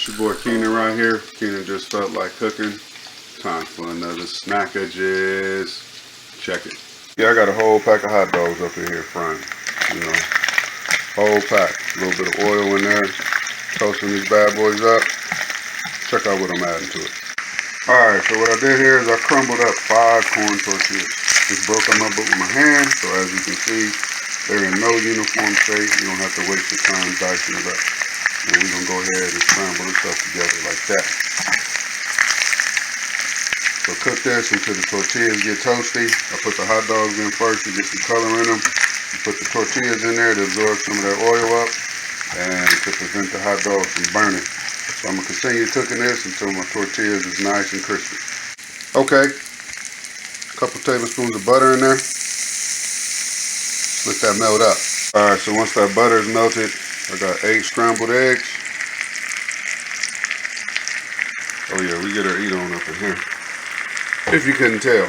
It's your boy Keenan right here. Keenan just felt like cooking. Time for another Snak-A-Giz. Check it. Yeah, I got a whole pack of hot dogs up in here frying. You know, whole pack. A little bit of oil in there. Toasting these bad boys up. Check out what I'm adding to it. Alright, so what I did here is I crumbled up 5 corn tortillas. Just broke them up with my hand, so as you can see, they're in no uniform shape. You don't have to waste your time dicing it up. And we're going to go ahead and scramble this up together like that. So cook this until the tortillas get toasty. I put the hot dogs in first to get some color in them. You put the tortillas in there to absorb some of that oil up and to prevent the hot dogs from burning. So I'm going to continue cooking this until my tortillas is nice and crispy. Okay, a couple tablespoons of butter in there. Let that melt up. Alright, so once that butter is melted, I got 8 scrambled eggs. Oh yeah, we get our eat on up in here. If you couldn't tell.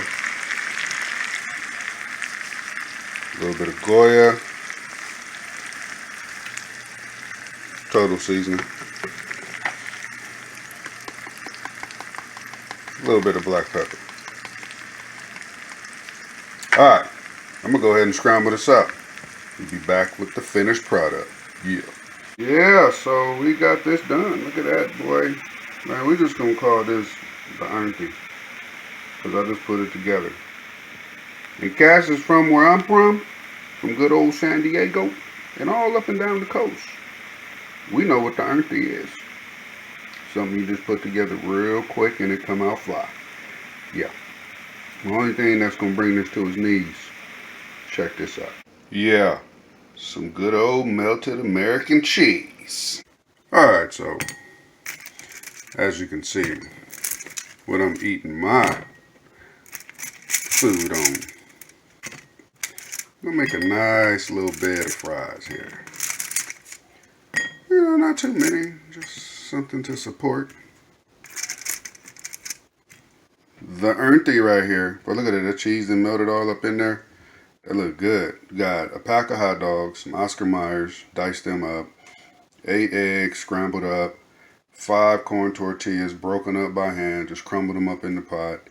A little bit of Goya. Total seasoning. A little bit of black pepper. Alright, I'm going to go ahead and scramble this up. We'll be back with the finished product. Yeah, so we got this done. Look at that, boy. Man, we're just going to call this the Ern Thee, because I just put it together. And Cass is from where I'm from good old San Diego, and all up and down the coast. We know what the Ern Thee is. Something you just put together real quick and it come out fly. Yeah. The only thing that's going to bring this to his knees, check this out. Yeah. Some good old melted American cheese. Alright, so as you can see, what I'm eating my food on. I'm gonna make a nice little bed of fries here. You know, not too many, just something to support. The Ern Thee right here, but look at it, the cheese that melted all up in there. That look good. Got a pack of hot dogs, some Oscar Mayers, diced them up, 8 eggs scrambled up, 5 corn tortillas broken up by hand, just crumbled them up in the pot.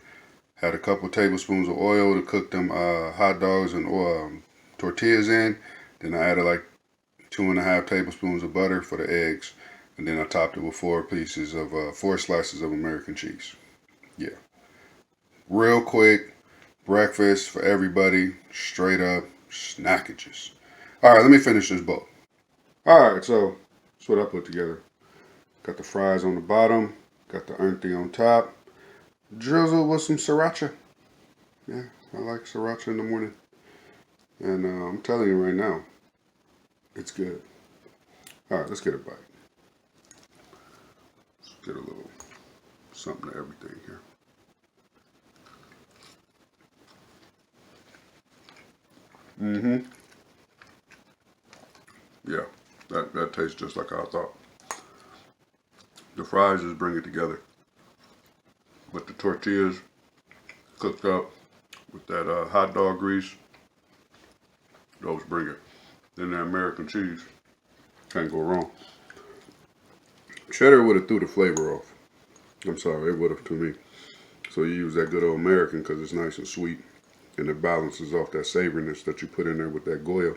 Had a couple tablespoons of oil to cook them hot dogs and tortillas in. Then I added like 2.5 tablespoons of butter for the eggs. And then I topped it with 4 slices of American cheese. Yeah. Real quick. Breakfast for everybody, straight up Snak-A-Giz. Alright, let me finish this bowl. Alright, so that's what I put together. Got the fries on the bottom, got the Ern Thee on top, drizzled with some sriracha. Yeah, I like sriracha in the morning. And I'm telling you right now, it's good. Alright, let's get a bite. Let's get a little something to everything here. Yeah, that tastes just like I thought. The fries just bring it together. With the tortillas cooked up with that hot dog grease, those bring it. Then the American cheese, can't go wrong. Cheddar would have threw the flavor off. I'm sorry, it would have to me. So you use that good old American because it's nice and sweet. And it balances off that savoriness that you put in there with that Goya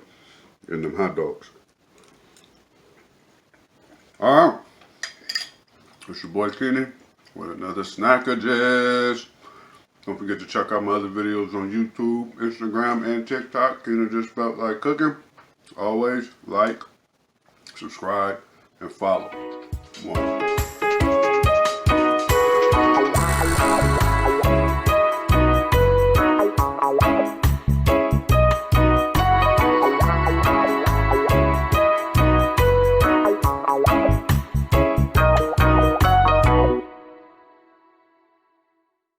and them hot dogs. Alright. It's your boy Keenan with another Snak-A-Giz. Don't forget to check out my other videos on YouTube, Instagram, and TikTok. Keenan just felt like cooking. Always like, subscribe, and follow. One.